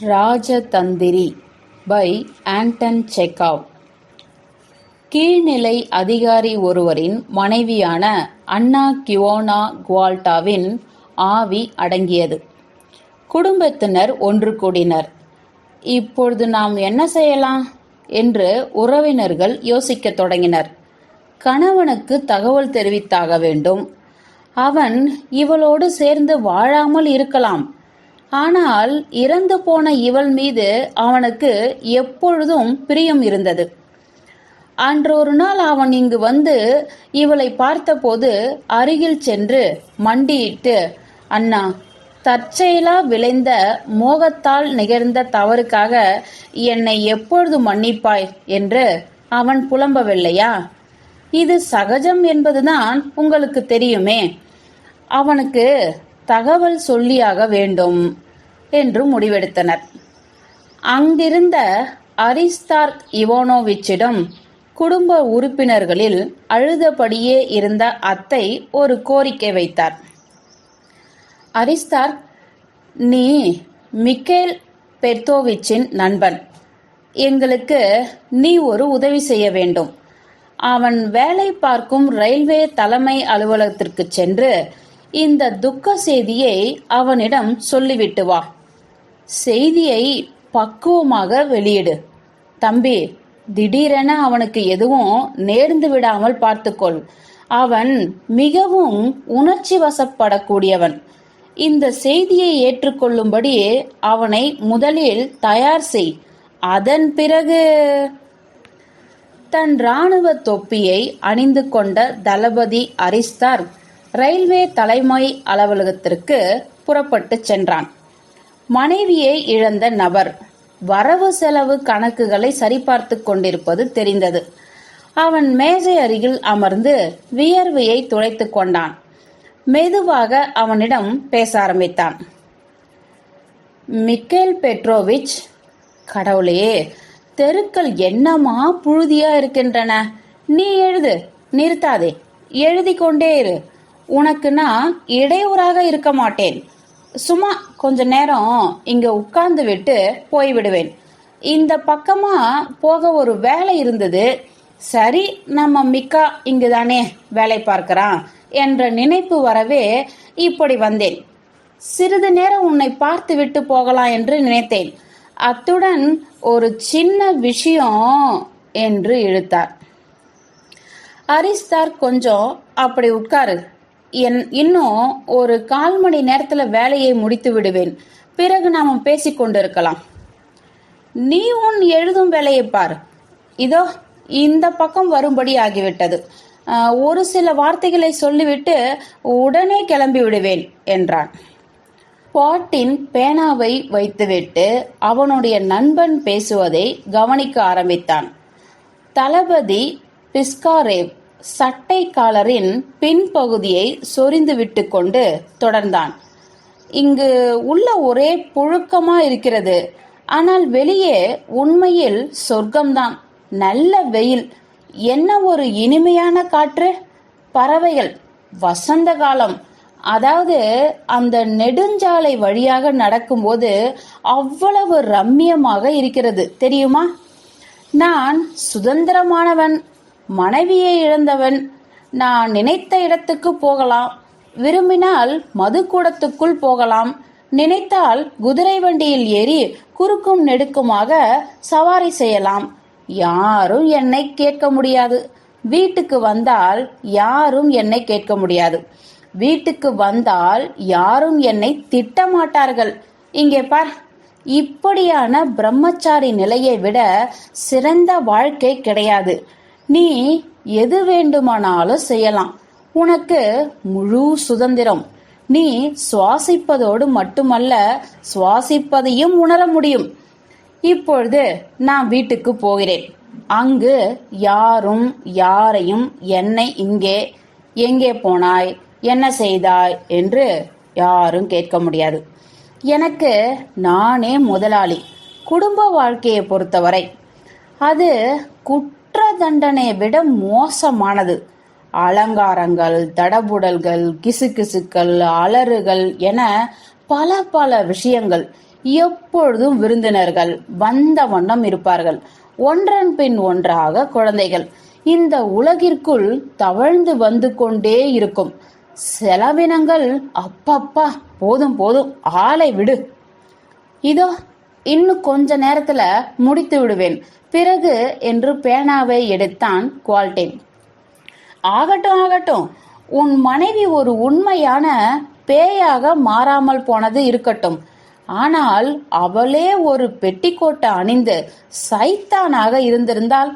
ராஜதந்திரி by Anton Chekhov. கீழ்நிலை அதிகாரி ஒருவரின் மனைவியான அன்னா கியோனா குவால்டாவின் ஆவி அடங்கியது. குடும்பத்தினர் ஒன்று கூடினர். இப்பொழுது நாம் என்ன செய்யலாம் என்று உறவினர்கள் யோசிக்கத் தொடங்கினர். கணவனுக்கு தகவல் தெரிவித்தாக வேண்டும். அவன் இவளோடு சேர்ந்து வாழாமல் இருக்கலாம். ஆனால் இறந்து போன இவள் மீது அவனுக்கு எப்பொழுதும் பிரியம் இருந்தது. அன்றொரு நாள் அவன் இங்கு வந்து இவளை பார்த்தபோது அருகில் சென்று மண்டியிட்டு, அண்ணா, தற்செயலா விளைந்த மோகத்தால் நிகழ்ந்த தவறுக்காக என்னை எப்பொழுது மன்னிப்பாய் என்று அவன் புலம்பவில்லையா? இது சகஜம் என்பதுதான் உங்களுக்கு தெரியுமே. அவனுக்கு தகவல் சொல்லியாக வேண்டும் என்று முடிவெடுத்தனர். அங்கிருந்த அரிஸ்தார்க் இவானோவிச்சிடம் குடும்ப உறுப்பினர்களில் அழுதபடியே இருந்த அத்தை ஒரு கோரிக்கை வைத்தார். அரிஸ்தார்க், நீ மிக்கேல் பெட்ரோவிச்சின் நண்பன். எங்களுக்கு நீ ஒரு உதவி செய்ய வேண்டும். அவன் வேலை பார்க்கும் ரயில்வே தலைமை அலுவலகத்திற்கு சென்று இந்த துக்க செய்தியை அவனிடம் சொல்லிவிட்டு வா. செய்தியை பக்குவமாக வெளியிடு. தம்பி, திடீரென அவனுக்கு எதுவும் நேர்ந்து விடாமல் பார்த்துக்கொள். அவன் மிகவும் உணர்ச்சி வசப்படக்கூடியவன். இந்த செய்தியை ஏற்றுக்கொள்ளும்படி அவனை முதலில் தயார் செய். அதன் பிறகு... தன் இராணுவ தொப்பியை அணிந்து கொண்ட தளபதி அரிஸ்தார்க் ரயில்வே தலைமை அலுவலகத்திற்கு புறப்பட்டு சென்றான். மனைவியை இழந்த நபர் வரவு செலவு கணக்குகளை சரிபார்த்து கொண்டிருப்பது தெரிந்தது. அவன் மேஜை அருகில் அமர்ந்து வியர்வையை துடைத்து கொண்டான். மெதுவாக அவனிடம் பேச ஆரம்பித்தான். மிக்கேல் பெட்ரோவிச், கடவுளே, தெருக்கள் என்னமா புழுதியா இருக்கின்றன. நீ எழுது, நிறுத்தாதே, எழுதி கொண்டே இரு. உனக்கு நான் இடையூறாக இருக்க மாட்டேன். சும்மா கொஞ்ச நேரம் இங்க உட்கார்ந்து விட்டு போய்விடுவேன். இந்த பக்கமா போக ஒரு வேலை இருந்தது. சரி, நம்ம மிக்கா இங்குதானே வேலை பார்க்கிறான் என்ற நினைப்பு வரவே இப்படி வந்தேன். சிறிது நேரம் உன்னை பார்த்து விட்டு போகலாம் என்று நினைத்தேன். அத்துடன் ஒரு சின்ன விஷயம் என்று இழுத்தார். அரிஸ்தார்க், கொஞ்சம் அப்படி உட்காரு. இன்னும் ஒரு 1/4 மணி நேரத்துல வேலையை முடித்து விடுவேன். பிறகு நாம பேசிக்கொண்டிருக்கலாம். நீ உன் எழுதும் வேலையை பார். இதோ இந்த பக்கம் வரும்படி ஆகிவிட்டது. ஒரு சில வார்த்தைகளை சொல்லிவிட்டு உடனே கிளம்பி விடுவேன் என்றான். பாட்டின் பேனாவை வைத்துவிட்டு அவனுடைய நண்பன் பேசுவதை கவனிக்க ஆரம்பித்தான். தளபதி பிஸ்காரேவ் சட்டை காலரின் பின்பகுதியை சொரிந்து விட்டு கொண்டு தொடர்ந்தான். இங்கு உள்ள ஒரே புழுக்கமா இருக்கிறது. ஆனால் வெளியே உண்மையில் சொர்க்கம்தான். நல்ல வெயில், என்ன ஒரு இனிமையான காற்று, பறவைகள், வசந்த காலம். அதாவது அந்த நெடுஞ்சாலை வழியாக நடக்கும்போது அவ்வளவு ரம்மியமாக இருக்கிறது தெரியுமா? நான் சுதந்திரமானவன், மனைவியை இழந்தவன். நான் நினைத்த இடத்துக்கு போகலாம். விரும்பினால் மதுக்கூடத்துக்குள் போகலாம். நினைத்தால் குதிரை வண்டியில் ஏறி குறுக்கும் நெடுக்குமாக சவாரி செய்யலாம். யாரும் என்னை கேட்க முடியாது. வீட்டுக்கு வந்தால் யாரும் என்னை கேட்க முடியாது. வீட்டுக்கு வந்தால் யாரும் என்னை திட்டமாட்டார்கள். இங்கே பார், இப்படியான பிரம்மச்சாரி நிலையை விட சிறந்த வாழ்க்கை கிடையாது. நீ எது வேண்டுமானாலும் செய்யலாம். உனக்கு முழு சுதந்திரம். நீ சுவாசிப்பதோடு மட்டுமல்ல, சுவாசிப்பதையும் உணர முடியும். இப்பொழுது நான் வீட்டுக்கு போகிறேன். அங்கு யாரும் யாரையும் என்னை இங்கே எங்கே போனாய், என்ன செய்தாய் என்று யாரும் கேட்க முடியாது. எனக்கு நானே முதலாளி. குடும்ப வாழ்க்கையை பொறுத்தவரை அது குற்ற தண்டனையை விட மோசமானது. அலங்காரங்கள், தடபுடல்கள், கிசுகிசுக்கள், அலறுகள் என பல பல விஷயங்கள். எப்பொழுதும் விருந்தினர்கள் வந்த வண்ணம் இருப்பார்கள். ஒன்றன் பின் ஒன்றாக குழந்தைகள் இந்த உலகிற்குள் தவழ்ந்து வந்து கொண்டே இருக்கும். செலவினங்கள் அப்பப்பா போதும் போதும், ஆளை விடு. இதோ இன்னும் கொஞ்ச நேரத்துல முடித்து விடுவேன், பிறகு என்று பேனாவை எடுத்தான் குவால்டின். ஆகட்டும் ஆகட்டும், உன் மனைவி ஒரு உண்மையான பேயாக மாறாமல் போனது இருக்கட்டும். ஆனால் அவளே ஒரு பெட்டிக்கோட்டை அணிந்து சைத்தானாக இருந்திருந்தால்,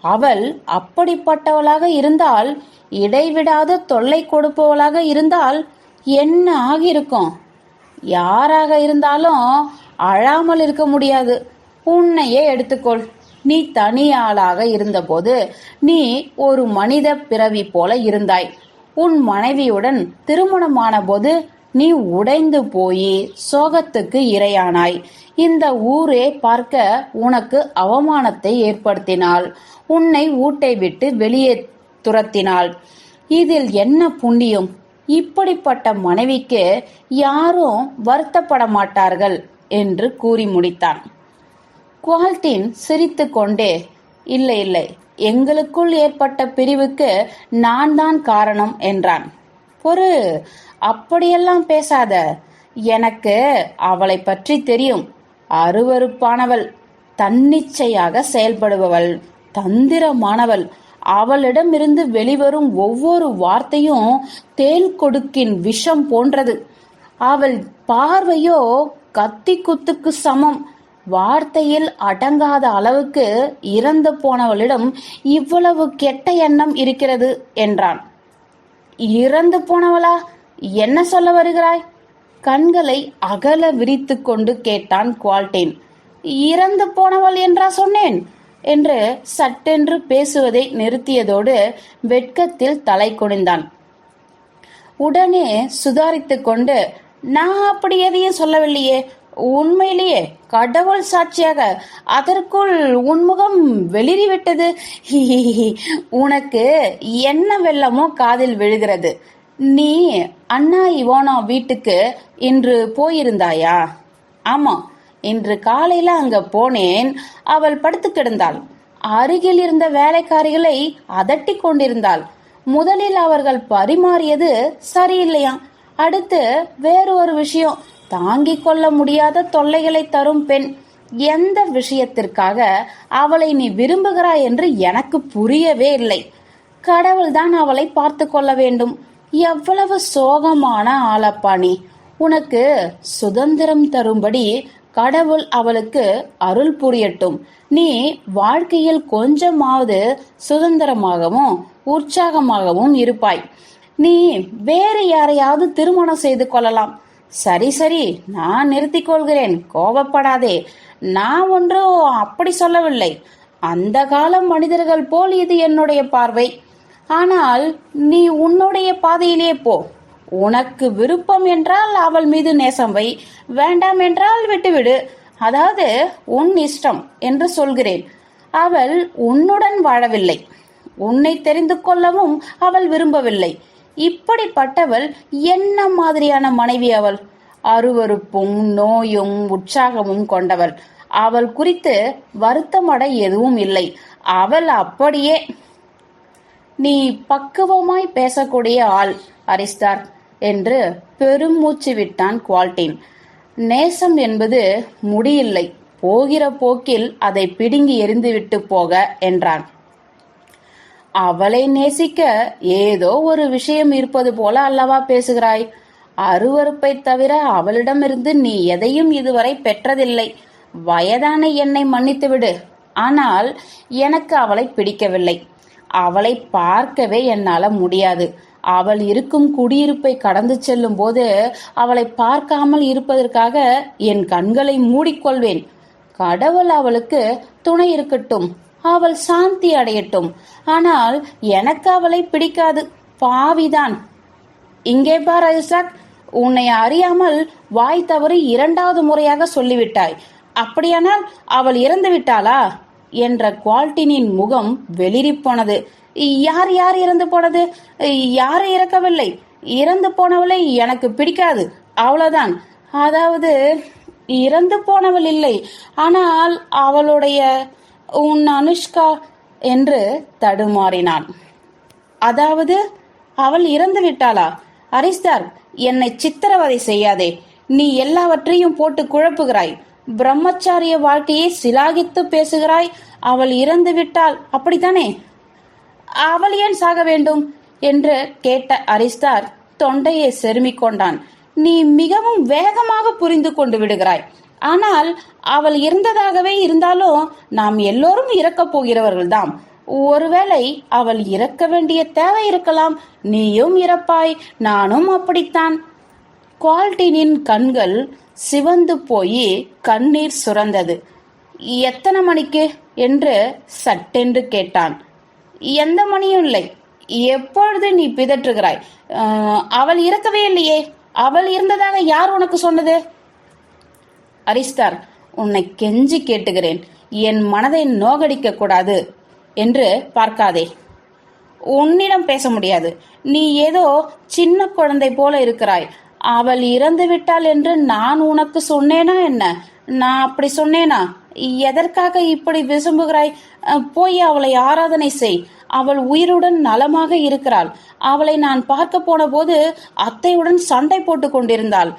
அவள் அப்படிப்பட்டவளாக இருந்தால், இடைவிடாத தொல்லை கொடுப்பவளாக இருந்தால் என்ன ஆகியிருக்கும்? யாராக இருந்தாலும் அழாமல் இருக்க முடியாது. உன்னையே எடுத்துக்கொள். நீ தனி ஆளாக இருந்தபோது நீ ஒரு மனித பிறவி போல இருந்தாய். உன் மனைவியுடன் திருமணமான போது நீ உடைந்து போய் சோகத்துக்கு இரையானாய். இந்த ஊரே பார்க்க உனக்கு அவமானத்தை ஏற்படுத்தினாள். உன்னை ஊட்டை விட்டு வெளியே துரத்தினாள். இதில் என்ன புண்ணியம்? இப்படிப்பட்ட மனைவிக்கு யாரும் வருத்தப்பட மாட்டார்கள் என்று கூறி முடித்தான். குவால்டின் சிரித்து கொண்டே, இல்லை இல்லை, எங்களுக்குள் ஏற்பட்ட பிரிவுக்கு நான் தான் காரணம் என்றான். பொறு, அப்படியெல்லாம் பேசாத. எனக்கு அவளை பற்றி தெரியும். அருவருப்பானவள், தன்னிச்சையாக செயல்படுபவள், தந்திரமானவள். அவளிடமிருந்து வெளிவரும் ஒவ்வொரு வார்த்தையும் தேள் கொடுக்கின் விஷம் போன்றது. அவள் பார்வையோ கத்தி குத்துக்கு சமம். வார்த்தையில் அடங்காத அளவுக்கு இறந்து போனவளிடம் இவ்வளவு கெட்ட எண்ணம் இருக்கிறது என்றான். இறந்து போனவளா? என்ன சொல்ல வருகிறாய்? கண்களை அகல விரித்து கொண்டு கேட்டான் குவால்டின். இறந்து போனவள் என்றா சொன்னேன் என்று சட்டென்று பேசுவதை நிறுத்தியதோடு வெட்கத்தில் தலை குனிந்தான். உடனே சுதாரித்து கொண்டு, நான் அப்படி எதையும் சொல்லவில்லையே, உண்மையிலேயே கடவுள் சாட்சியாக அதற்குள் உன்முகம் வெளிறிவிட்டது. உனக்கு என்ன வெள்ளமோ காதில் விழுகிறது. நீ அண்ணா இவானா வீட்டுக்கு இன்று போயிருந்தாயா? ஆமா, இன்று காலையில அங்க போனேன். அவள் படுத்து கிடந்தாள். அருகில் இருந்த வேலைக்காரிகளை அதட்டி கொண்டிருந்தாள். முதலில் அவர்கள் பரிமாறியது சரியில்லையா. அடுத்து வேறு ஒரு விஷயம், தாங்கிக் கொள்ள முடியாத தொல்லைகளை தரும் பெண். எந்த விஷயத்திற்காக அவளை நீ விரும்புகிறாய் என்று எனக்கு புரியவே இல்லை. கடவுள்தான் அவளை பார்த்து கொள்ள வேண்டும். எவ்வளவு சோகமான ஆளப்பா நீ. உனக்கு சுதந்திரம் தரும்படி கடவுள் அவளுக்கு அருள் புரியட்டும். நீ வாழ்க்கையில் கொஞ்சமாவது சுதந்திரமாகவும் உற்சாகமாகவும் இருப்பாய். நீ வேறு யாரையாவது திருமணம் செய்து கொள்ளலாம். சரி சரி, நான் நிறுத்திக் கொள்கிறேன், கோபப்படாதே. நான் ஒன்றும் அப்படி சொல்லவில்லை. அந்த கால மனிதர்கள் போல் இது என்னுடைய பார்வை. ஆனால் நீ உன்னுடைய பாதையிலே போ. உனக்கு விருப்பம் என்றால் அவள் மீது நேசம் வை, வேண்டாம் என்றால் விட்டுவிடு. அதாவது உன் இஷ்டம் என்று சொல்கிறேன். அவள் உன்னுடன் வாழவில்லை. உன்னை தெரிந்து கொள்ளவும் அவள் விரும்பவில்லை. இப்படிப்பட்டவள் என்ன மாதிரியான மனைவி அவள்? அருவருப்பும் நோயும் உற்சாகமும் கொண்டவள். அவள் குறித்து வருத்தமட எதுவும் இல்லை. அவள் அப்படியே. நீ பக்குவமாய் பேசக்கூடிய ஆள் அரிஸ்டார் என்று பெருமூச்சு விட்டான் குவால்டின். நேசம் என்பது முடியில்லை, போகிற போக்கில் அதை பிடுங்கி எறிந்துவிட்டு போக என்றான். அவளை நேசிக்க ஏதோ ஒரு விஷயம் இருப்பது போல அல்லவா பேசுகிறாய்? அருவருப்பை தவிர அவளிடமிருந்து நீ எதையும் இதுவரை பெற்றதில்லை. வயதான என்னை மன்னித்துவிடு. ஆனால் எனக்கு அவளை பிடிக்கவில்லை. அவளை பார்க்கவே என்னால முடியாது. அவள் இருக்கும் குடியிருப்பை கடந்து செல்லும் போது அவளை பார்க்காமல் இருப்பதற்காக என் கண்களை மூடிக்கொள்வேன். கடவுள் அவளுக்கு துணை இருக்கட்டும், அவள் சாந்தி அடையட்டும். ஆனால் எனக்கு அவளை பிடிக்காது. பாவிதான். இங்கே பார் ஐசாக், உன்னை அறியாமல் வாய் தவறி 2வது முறையாக சொல்லிவிட்டாய். அப்படியானால் அவள் இறந்து விட்டாளா என்ற குவால்டினின் முகம் வெளிரி போனது. யார் யார் இறந்து போனது? யாரும் இறக்கவில்லை. இறந்து போனவளை எனக்கு பிடிக்காது, அவ்வளவுதான். அதாவது இறந்து போனவள் இல்லை, ஆனால் அவளுடைய உன் அனுஷ்கா என்று தடுமாறினான். அதாவது அவள் இறந்து விட்டாளா? அரிஸ்டார், என்னை சித்திரவதை செய்யாதே. நீ எல்லாவற்றையும் போட்டு குழப்புகிறாய். பிரம்மச்சாரிய வாழ்க்கையை சிலாகித்து பேசுகிறாய். அவள் இறந்து விட்டாள், அப்படித்தானே? அவள் ஏன் சாக வேண்டும் என்று கேட்ட அரிஸ்டார் தொண்டையை செருமிக் கொண்டான். நீ மிகவும் வேகமாக புரிந்து கொண்டு விடுகிறாய். ஆனால் அவள் இறந்ததாகவே இருந்தாலும் நாம் எல்லோரும் இறக்கப் போகிறவர்கள்தான். ஒருவேளை அவள் இறக்க வேண்டிய தேவை இருக்கலாம். நீயும் இறப்பாய், நானும் அப்படித்தான். குவால்டினின் கண்கள் சிவந்து போய் கண்ணீர் சுரந்தது. எத்தனை மணிக்கு என்று சட்டென்று கேட்டான். எந்த மணியும் இல்லை. எப்பொழுது நீ பிதற்றுகிறாய்? அவள் இறக்கவே இல்லையே. அவள் இருந்ததாக யார் உனக்கு சொன்னது? அரிஸ்டார், உன்னை கெஞ்சி கேட்டுகிறேன், என் மனதை நோகடிக்க கூடாது என்று பார்க்காதே. உன்னிடம் பேச முடியாது. நீ ஏதோ சின்ன குழந்தை போல இருக்கிறாய். அவள் இறந்து விட்டாள் என்று நான் உனக்கு சொன்னேனா என்ன? நான் அப்படி சொன்னேனா? எதற்காக இப்படி விசும்புகிறாய்? போய் அவளை ஆராதனை செய். அவள் உயிருடன் நலமாக இருக்கிறாள். அவளை நான் பார்க்க போன போது அத்தையுடன் சண்டை போட்டு கொண்டிருந்தாள்.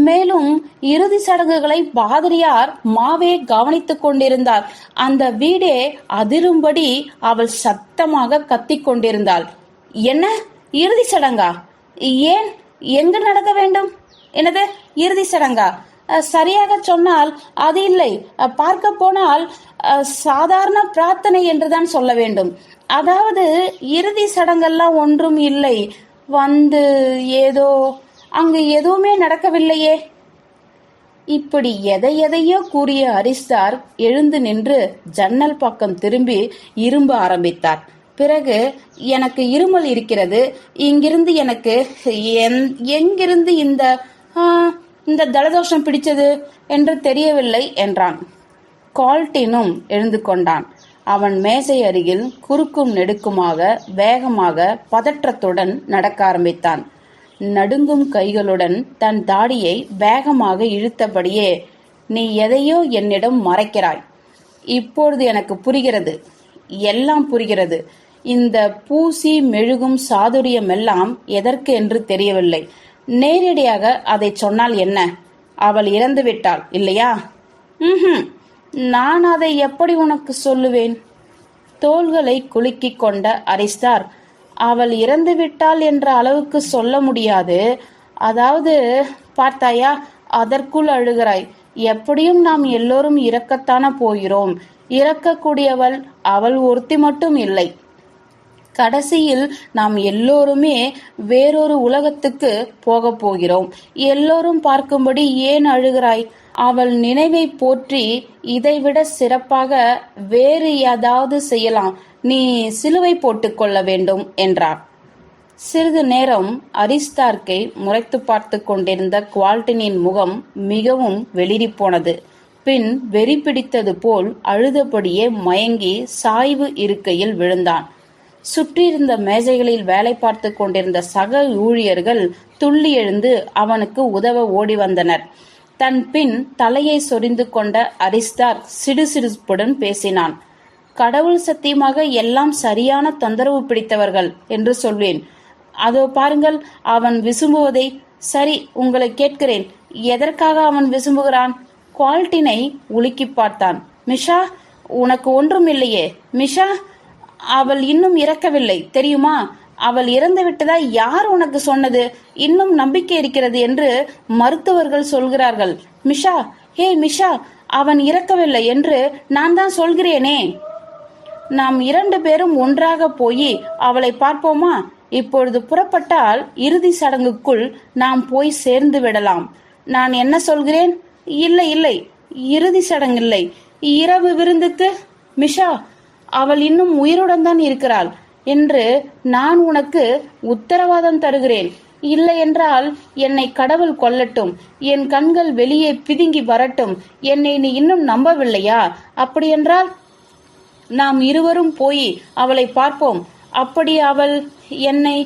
மேலும் இறுதி சடங்குகளை பாதிரியார் மாவே கவனித்துக் கொண்டிருந்தார். அந்த வீடே அதிரும்படி அவள் சத்தமாக கத்திக் கொண்டிருந்தாள். என்ன இறுதி சடங்கா? ஏன், எங்கு நடக்க வேண்டும்? எனது இறுதி சடங்கா? சரியாக சொன்னால் அது இல்லை. பார்க்க போனால் சாதாரண பிரார்த்தனை என்றுதான் சொல்ல வேண்டும். அதாவது இறுதி சடங்கெல்லாம் ஒன்றும் இல்லை. வந்து ஏதோ அங்கு எதுவுமே நடக்கவில்லையே. இப்படி எதையோ கூறிய அரிஸ்டார் எழுந்து நின்று ஜன்னல் பக்கம் திரும்பி இரும்ப ஆரம்பித்தார். பிறகு, எனக்கு இருமல் இருக்கிறது. இங்கிருந்து எனக்கு எங்கிருந்து இந்த தலதோஷம் பிடிச்சது என்று தெரியவில்லை என்றான். குவால்டினும் எழுந்து கொண்டான். அவன் மேசை அருகில் குறுக்கும் நெடுக்குமாக வேகமாக பதற்றத்துடன் நடக்க ஆரம்பித்தான். நடுங்கும் கைகளுடன் தன் தாடியை வேகமாக இழுத்தபடியே, நீ எதையோ என்னிடம் மறைக்கிறாய். இப்பொழுது எனக்கு புரிகிறது, எல்லாம் புரிகிறது. இந்த பூசி மெழுகும் சாதுரியமெல்லாம் எதற்கு என்று தெரியவில்லை. நேரடியாக அதை சொன்னால் என்ன? அவள் இறந்து விட்டாள் இல்லையா? நான் அதை எப்படி உனக்கு சொல்லுவேன்? தோள்களை குலுக்கிக் கொண்ட அரிஸ்டார், அவள் இறந்து விட்டாள் என்ற அளவுக்கு சொல்ல முடியாது. அதாவது பார்த்தாயா, அதற்குள் அழுகிறாய். எப்படியும் நாம் எல்லோரும் இறக்கத்தான போகிறோம். இறக்கக்கூடியவள் அவள் ஒருத்தி மட்டும் இல்லை. கடைசியில் நாம் எல்லோருமே வேறொரு உலகத்துக்கு போக போகிறோம். எல்லோரும் பார்க்கும்படி ஏன் அழுகிறாய்? அவள் நினைவை போற்றி இதைவிட சிறப்பாக வேறு ஏதாவது செய்யலாம். நீ சிலுவை போட்டுக்கொள்ள வேண்டும் என்றார். சிறிது நேரம் அரிஸ்டார்க்கை முறைத்து பார்த்து கொண்டிருந்த குவால்டினின் முகம் மிகவும் வெளிரி போனது. பின் வெறி பிடித்தது போல் அழுதபடியே மயங்கி சாய்வு இருக்கையில் விழுந்தான். சுற்றியிருந்த மேஜைகளில் வேலை பார்த்து கொண்டிருந்த சக ஊழியர்கள் துள்ளி எழுந்து அவனுக்கு உதவ ஓடி வந்தனர். தன் பின் தலையை சொரிந்து கொண்ட அரிஸ்டார் சிடுசிடுப்புடன் பேசினான். கடவுள் சத்தியமாக எல்லாம் சரியான தொந்தரவு பிடித்தவர்கள் என்று சொல்வேன். அதோ பாருங்கள், அவன் விசும்புவதை. சரி, உங்களை கேட்கிறேன், எதற்காக அவன் விசும்புகிறான்? குவால்டினை உலுக்கி பார்த்தான். மிஷா, உனக்கு ஒன்றும் இல்லையே? மிஷா, அவள் இன்னும் இறக்கவில்லை தெரியுமா? அவள் இறந்து விட்டதா யார் உனக்கு சொன்னது? இன்னும் நம்பிக்கை இருக்கிறது என்று மருத்துவர்கள் சொல்கிறார்கள். மிஷா, ஹே மிஷா, அவன் இறக்கவில்லை என்று நான் தான் சொல்கிறேனே. நாம் 2 பேரும் ஒன்றாக போய் அவளை பார்ப்போமா? இப்பொழுது புறப்பட்டால் இறுதி சடங்குக்குள் நாம் போய் சேர்ந்து விடலாம். நான் என்ன சொல்கிறேன்? இல்லை இல்லை, இறுதி சடங்கில்லை, இரவு விருந்துக்கு. மிஷா, அவள் இன்னும் உயிருடன் தான் இருக்கிறாள் என்று நான் உனக்கு உத்தரவாதம் தருகிறேன். இல்லை என்றால் என்னை கடவுள் கொல்லட்டும், என் கண்கள் வெளியே பிதுங்கி வரட்டும். என்னை நீ இன்னும் நம்பவில்லையா? அப்படியென்றால் நாம் இருவரும் போய் அவளை பார்ப்போம். அப்படி அவள் என்னை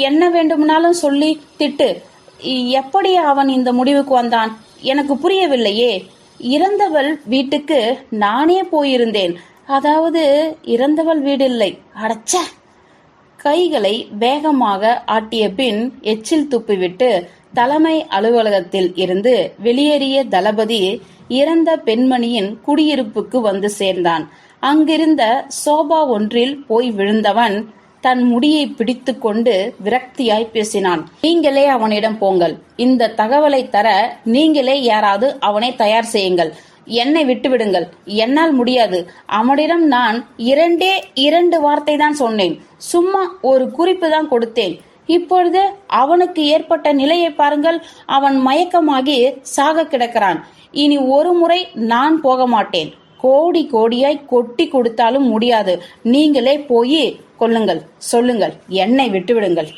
என்ன வேண்டுமானாலும் சொல்லி திட்டு. எப்படி அவன் இந்த முடிவுக்கு வந்தான்? எனக்கு புரியவில்லையே இறந்தவள் வீட்டுக்கு நானே போயிருந்தேன். அதாவது இறந்தவள் வீடில்லை. அடச்ச! கைகளை வேகமாக ஆட்டிய பின் எச்சில் துப்பிவிட்டு தலைமை அலுவலகத்தில் இருந்து வெளியேறிய தளபதி இறந்த பெண்மணியின் குடியிருப்புக்கு வந்து சேர்ந்தான். அங்கிருந்த சோபா ஒன்றில் போய் விழுந்தவன் தன் முடியை பிடித்து கொண்டு விரக்தியாய் பேசினான். நீங்களே அவனிடம் போங்கள். இந்த தகவலை தர நீங்களே யாராவது அவனை தயார் செய்யுங்கள். என்னை விட்டுவிடுங்கள். என்னால் முடியாது. அவனிடம் நான் 2 வார்த்தை தான் சொன்னேன். சும்மா ஒரு குறிப்பு தான் கொடுத்தேன். இப்பொழுது அவனுக்கு ஏற்பட்ட நிலையை பாருங்கள். அவன் மயக்கமாகி சாக கிடக்கிறான். இனி ஒரு முறை நான் போக மாட்டேன். கோடி கோடியாய் கொட்டி கொடுத்தாலும் முடியாது. நீங்களே போய் கொல்லுங்கள். சொல்லுங்கள். என்னை விட்டுவிடுங்கள்.